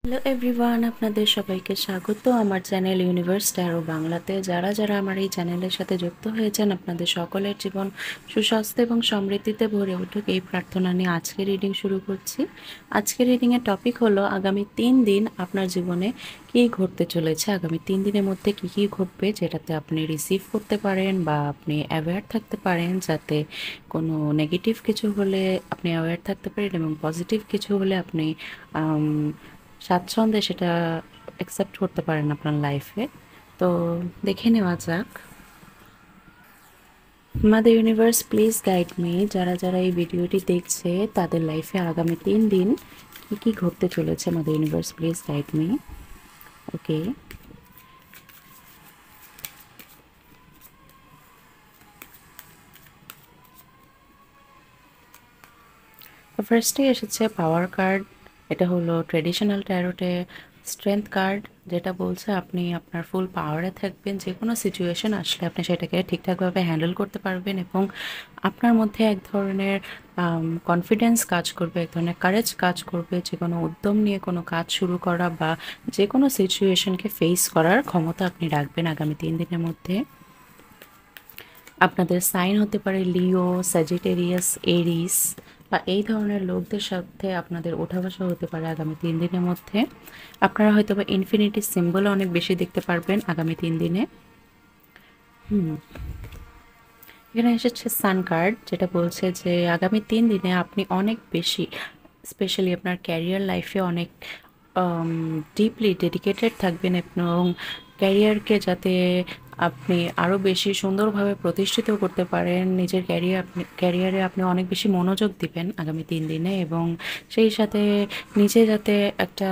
Hello everyone, আপনাদের সবাইকে স্বাগত আমার চ্যানেল ইউনিভার্স ট্যারো বাংলাতে। যারা যারা আমার এই চ্যানেলের সাথে যুক্ত হয়েছেন, আপনাদের সকলের জীবন সুস্বাস্থ্য এবং সমৃদ্ধিতে ভরে উঠুক এই প্রার্থনা নিয়ে আজকে রিডিং শুরু করছি। আজকের রিডিংয়ের টপিক হলো আগামী 3 দিন আপনার জীবনে কী ঘটতে চলেছে। আগামী 3 দিনের মধ্যে কী কী ঘটবে, যেটাতে আপনি রিসিভ করতে পারেন বা আপনি অ্যাওয়্যার থাকতে পারেন, যাতে কোনো নেগেটিভ কিছু হলে আপনি অ্যাওয়্যার থাকতে পারেন এবং পজিটিভ কিছু হলে আপনি স্বাচ্ছন্দ্যে সেটা অ্যাকসেপ্ট করতে পারেন আপনার লাইফে। তো দেখে নেওয়া যাক। Mother universe please guide me, যারা যারা এই ভিডিওটি দেখছে তাদের লাইফে আগামী 3 দিন কী কী ঘটতে চলেছে। Mother universe please guide me. Okay, ফার্স্টে এসেছে পাওয়ার কার্ড। এটা হলো ট্রেডিশনাল ট্যারোটে স্ট্রেংথ কার্ড, যেটা বলছে আপনি আপনার ফুল পাওয়ারে থাকবেন। যে কোনো সিচুয়েশন আসলে আপনি সেটাকে ঠিকঠাকভাবে হ্যান্ডেল করতে পারবেন এবং আপনার মধ্যে এক ধরনের কনফিডেন্স কাজ করবে, এক ধরনের কারেজ কাজ করবে। যে কোনো উদ্যম নিয়ে কোনো কাজ শুরু করা বা যে কোনো সিচুয়েশনকে ফেস করার ক্ষমতা আপনি রাখবেন আগামী 3 দিনের মধ্যে। আপনাদের সাইন হতে পারে লিও, স্যাজিটেরিয়াস, এরিস বা এই ধরনের লোকদের সাথে আপনাদের ওঠা বসা হতে পারে আগামী 3 দিনের মধ্যে। আপনারা হয়তো বা ইনফিনিটি সিম্বলও অনেক বেশি দেখতে পারবেন আগামী 3 দিনে। এখানে এসেছে সান কার্ড, যেটা বলছে যে আগামী 3 দিনে আপনি অনেক বেশি, স্পেশালি আপনার ক্যারিয়ার লাইফে অনেক ডিপলি ডেডিকেটেড থাকবেন এবং ক্যারিয়ারকে যাতে আপনি আরও বেশি সুন্দরভাবে প্রতিষ্ঠিত করতে পারেন। নিজের ক্যারিয়ারে আপনি অনেক বেশি মনোযোগ দিবেন আগামী 3 দিনে এবং সেই সাথে নিজে যাতে একটা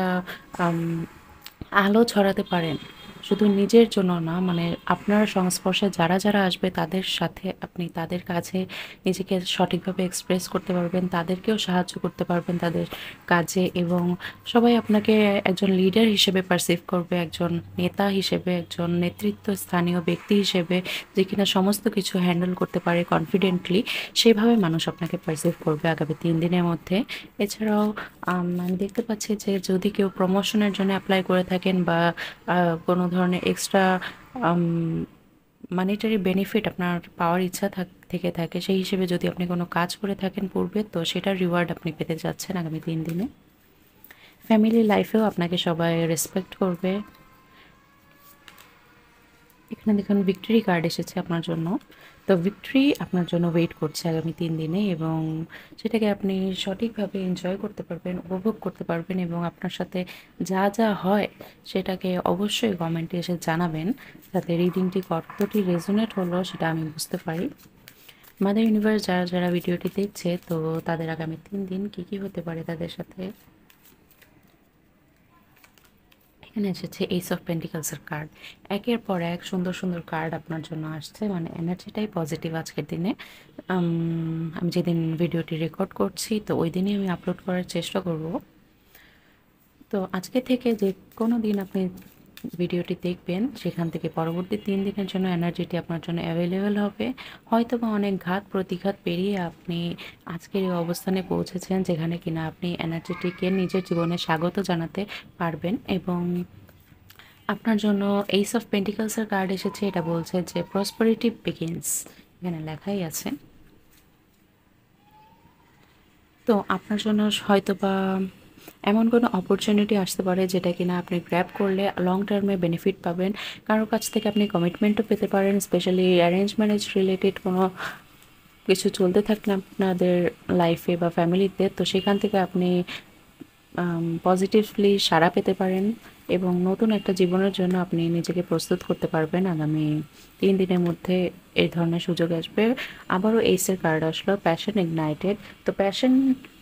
আলো ছড়াতে পারেন, শুধু নিজের জন্য না, মানে আপনার সংস্পর্শে যারা যারা আসবে তাদের সাথে আপনি তাদের কাছে নিজেকে সঠিকভাবে এক্সপ্রেস করতে পারবেন, তাদেরকেও সাহায্য করতে পারবেন তাদের কাজে এবং সবাই আপনাকে একজন লিডার হিসেবে পারসিভ করবে, একজন নেতা হিসেবে, একজন নেতৃত্ব স্থানীয় ব্যক্তি হিসেবে, যে কিনা সমস্ত কিছু হ্যান্ডেল করতে পারে কনফিডেন্টলি। সেভাবে মানুষ আপনাকে পারসিভ করবে আগামী 3 দিনের মধ্যে। এছাড়াও আমি দেখতে পাচ্ছি যে যদি কেউ প্রমোশনের জন্য অ্যাপ্লাই করে থাকেন বা কোনো ধরনের এক্সট্রা মানিটারি বেনিফিট আপনার পাওয়ার ইচ্ছা থেকে থাকে, সেই হিসেবে যদি আপনি কোনো কাজ করে থাকেন পূর্বে, তো সেটার রিওয়ার্ড আপনি পেতে যাচ্ছেন আগামী 3 দিনে। ফ্যামিলি লাইফেও আপনাকে সবাই রেসপেক্ট করবে। এখানে দেখুন ভিক্টরি কার্ড এসেছে আপনার জন্য। তো ভিক্টরি আপনার জন্য ওয়েট করছে আগামী 3 দিনে এবং সেটাকে আপনি সঠিকভাবে এনজয় করতে পারবেন, উপভোগ করতে পারবেন এবং আপনার সাথে যা যা হয় সেটাকে অবশ্যই কমেন্টে এসে জানাবেন, যাতে রিডিংটি কতটি রেজোনেট হলো সেটা আমি বুঝতে পারি। মাদার ইউনিভার্স যারা যারা ভিডিওটি দেখছে, তো তাদের আগামী 3 দিন কী কী হতে পারে তাদের সাথে। এখানে এসেছে এইস অফ পেন্টিকালসের কার্ড। একের পর এক সুন্দর সুন্দর কার্ড আপনার জন্য আসছে, মানে এনার্জিটাই পজিটিভ আজকের দিনে। আমি যেদিন ভিডিওটি রেকর্ড করছি তো ওই দিনই আমি আপলোড করার চেষ্টা করব। তো আজকে থেকে যে কোনো দিন আপনি ভিডিওটি দেখবেন, সেখান থেকে পরবর্তী 3 দিনের জন্য এনার্জিটি আপনার জন্য অ্যাভেলেবেল হবে। হয়তো বা অনেক ঘাত প্রতিঘাত পেরিয়ে আপনি আজকের এই অবস্থানে পৌঁছেছেন, যেখানে কিনা আপনি এনার্জিটিকে নিজের জীবনে স্বাগত জানাতে পারবেন এবং আপনার জন্য এইস অফ পেন্টিকালসের কার্ড এসেছে। এটা বলছে যে প্রসপারিটি বিগিনস, এখানে লেখাই আছে। তো আপনার জন্য হয়তোবা এমন কোনো অপরচুনিটি আসতে পারে যেটা কিনা আপনি গ্র্যাব করলে লং টার্মে বেনিফিট পাবেন। কারোর কাছ থেকে আপনি কমিটমেন্টও পেতে পারেন, স্পেশালি অ্যারেঞ্জ ম্যারেজ রিলেটেড কোনো কিছু চলতে থাকলে আপনাদের লাইফে বা ফ্যামিলিতে, তো সেখান থেকে আপনি পজিটিভলি সাড়া পেতে পারেন এবং নতুন একটা জীবনের জন্য আপনি নিজেকে প্রস্তুত করতে পারবেন। আগামী 3 দিনের মধ্যে এই ধরনের সুযোগ আসবে। আবারও এইসের কার্ড আসলো, প্যাশন ইগনাইটেড। তো প্যাশন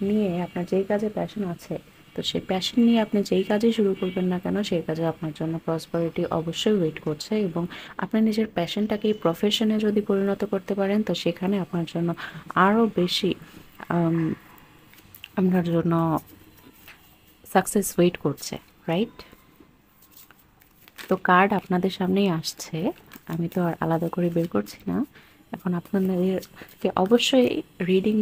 নিয়ে আপনার যেই কাজে প্যাশন আছে, তো সেই প্যাশন নিয়ে আপনি যেই কাজে শুরু করবেন না কেন, সেই কাজে আপনার জন্য প্রসপারিটি অবশ্যই ওয়েট করছে এবং আপনি নিজের প্যাশনটাকে প্রফেশনে যদি পরিণত করতে পারেন, তো সেখানে আপনার জন্য আরও বেশি আপনার জন্য সাকসেস ওয়েট করছে, রাইট? তো কার্ড আপনাদের সামনেই আসছে, আমি তো আর আলাদা করে বের করছি না। এখন আপনাদেরকে অবশ্যই রিডিং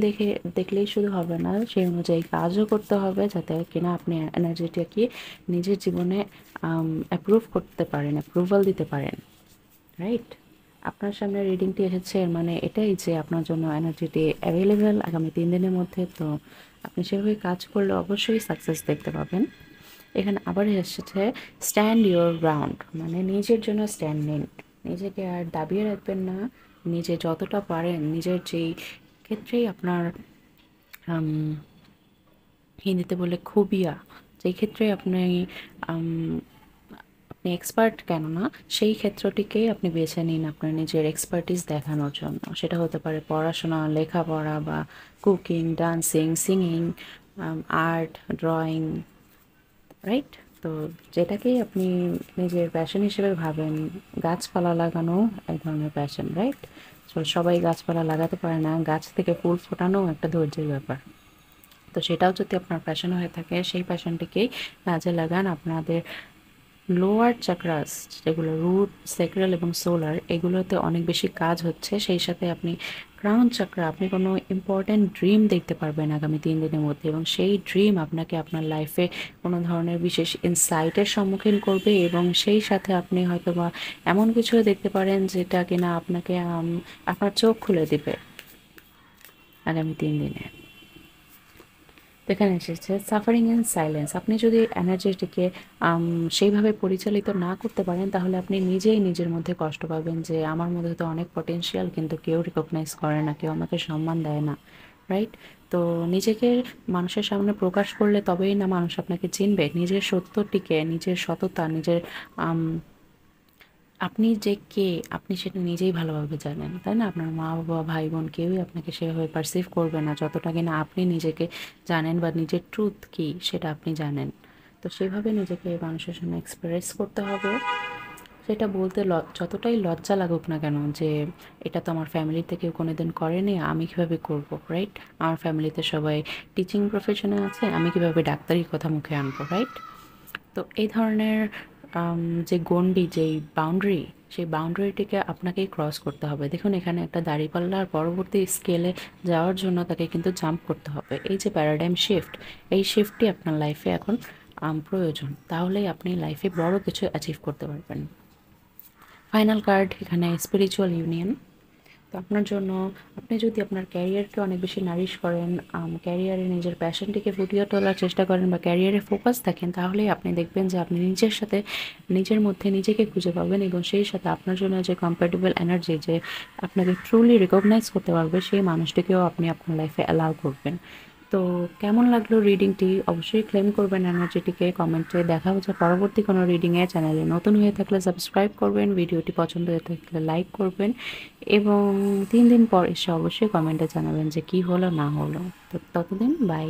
দেখলেই শুধু হবে না, সেই অনুযায়ী কাজও করতে হবে যাতে কিনা আপনি এনার্জিটাকে নিজের জীবনে অ্যাপ্রুভ করতে পারেন, অ্যাপ্রুভাল দিতে পারেন, রাইট? আপনার সামনে রিডিংটি এসেছে, এর মানে এটাই যে আপনার জন্য এনার্জিটি অ্যাভেলেবেল আগামী 3 দিনের মধ্যে। তো আপনি সেভাবে কাজ করলে অবশ্যই সাকসেস দেখতে পাবেন। এখানে আবার এসেছে স্ট্যান্ড ইওর গ্রাউন্ড, মানে নিজের জন্য স্ট্যান্ড নিন, নিজেকে আর দাবিয়ে রাখবেন না। নিজে যতটা পারেন নিজের যেই ক্ষেত্রেই আপনার হিন্দিতে বলে খুবিয়া, যেই ক্ষেত্রে আম, আপনি এক্সপার্ট কেন না, সেই ক্ষেত্রটিকেই আপনি বেছে নিন আপনার নিজের এক্সপার্টিস দেখানোর জন্য। সেটা হতে পারে পড়াশোনা, লেখাপড়া বা cooking, dancing, singing, art, drawing, right? তো যেটাকেই আপনি নিজের প্যাশন হিসেবে ভাবেন, গাছপালা লাগানো এক ধরনের প্যাশন, রাইট? তো সবাই গাছপালা লাগাতে পারে না, গাছ থেকে ফুল ফোটানো একটা ধৈর্যের ব্যাপার। তো সেটাও যদি আপনার প্যাশন হয়ে থাকে, সেই প্যাশনটিকেই কাজে লাগান। আপনাদের লোয়ার চাকরাস, যেগুলো রুট, সেক্রাল এবং সোলার, এগুলোতে অনেক বেশি কাজ হচ্ছে। সেই সাথে আপনি ক্রাউন চাকরা, আপনি কোনো ইম্পর্ট্যান্ট ড্রিম দেখতে পারবেন আগামী 3 দিনের মধ্যে, এবং সেই ড্রিম আপনাকে আপনার লাইফে কোনো ধরনের বিশেষ ইনসাইটের সম্মুখীন করবে, এবং সেই সাথে আপনি হয়তো বা এমন কিছু দেখতে পারেন যেটা কিনা আপনাকে আপনার চোখ খুলে দিবে আগামী 3 দিনে। এখানে এসেছে সাফারিং ইন সাইলেন্স। আপনি যদি এনার্জিটিকে সেইভাবে পরিচালিত না করতে পারেন, তাহলে আপনি নিজেই নিজের মধ্যে কষ্ট পাবেন যে আমার মধ্যে তো অনেক পটেনশিয়াল, কিন্তু কেউ রিকগনাইজ করে না, কেউ আমাকে সম্মান দেয় না, রাইট? তো নিজেকে মানুষের সামনে প্রকাশ করলে তবেই না মানুষ আপনাকে চিনবে। নিজের সত্যটিকে, নিজের সততা, নিজের আপনি যে কে, আপনি সেটা নিজেই ভালোভাবে জানেন, তাই না? আপনার মা বাবা, ভাই বোন কেউই আপনাকে সেভাবে পারসিভ করবে না যতটা কিনা আপনি নিজেকে জানেন, বা নিজের ট্রুথ কী সেটা আপনি জানেন। তো সেভাবে নিজেকে মানুষের সামনে এক্সপ্রেস করতে হবে। সেটা বলতে যতটাই লজ্জা লাগুক না কেন, যে এটা তো আমার ফ্যামিলিতে কেউ কোনোদিন করেনি, আমি কীভাবে করবো, রাইট? আমার ফ্যামিলিতে সবাই টিচিং প্রফেশনে আছে, আমি কীভাবে ডাক্তারির কথা মুখে আনবো, রাইট? তো এই ধরনের যে গণ্ডি, যেই বাউন্ডারি, সেই বাউন্ডারিটিকে আপনাকেই ক্রস করতে হবে। দেখুন এখানে একটা দাঁড়িপাল্লার পরবর্তী স্কেলে যাওয়ার জন্য তাকে কিন্তু জাম্প করতে হবে। এই যে প্যারাডাইম শিফট, এই শিফটটি আপনার লাইফে এখন প্রয়োজন, তাহলেই আপনি লাইফে বড় কিছু অ্যাচিভ করতে পারবেন। ফাইনাল কার্ড এখানে স্পিরিচুয়াল ইউনিয়ন। তো আপনার জন্য, আপনি যদি আপনার ক্যারিয়ারকে অনেক বেশি নারিশ করেন, ক্যারিয়ারে নিজের প্যাশনটিকে ফুটিয়ে তোলার চেষ্টা করেন, বা ক্যারিয়ারে ফোকাস থাকেন, তাহলেই আপনি দেখবেন যে আপনি নিজের সাথে, নিজের মধ্যে নিজেকে খুঁজে পাবেন, এবং সেই সাথে আপনার জন্য যে কম্প্যাটেবল এনার্জি, যে আপনাকে ট্রুলি রিকগনাইজ করতে পারবে, সেই মানুষটিকেও আপনি আপনার লাইফে অ্যালাউ করবেন। তো কেমন লাগলো রিডিংটি? অবশ্যই ক্লেম করবেন এনার্জিটিকে কমেন্টে। দেখা হচ্ছে পরবর্তী কোনো রিডিংয়ে। চ্যানেলে নতুন হয়ে থাকলে সাবস্ক্রাইব করবেন, ভিডিওটি পছন্দ হয়ে থাকলে লাইক করবেন, এবং 3 দিন পর এসে অবশ্যই কমেন্টে জানাবেন যে কী হলো না হলো। তো ততদিন বাই।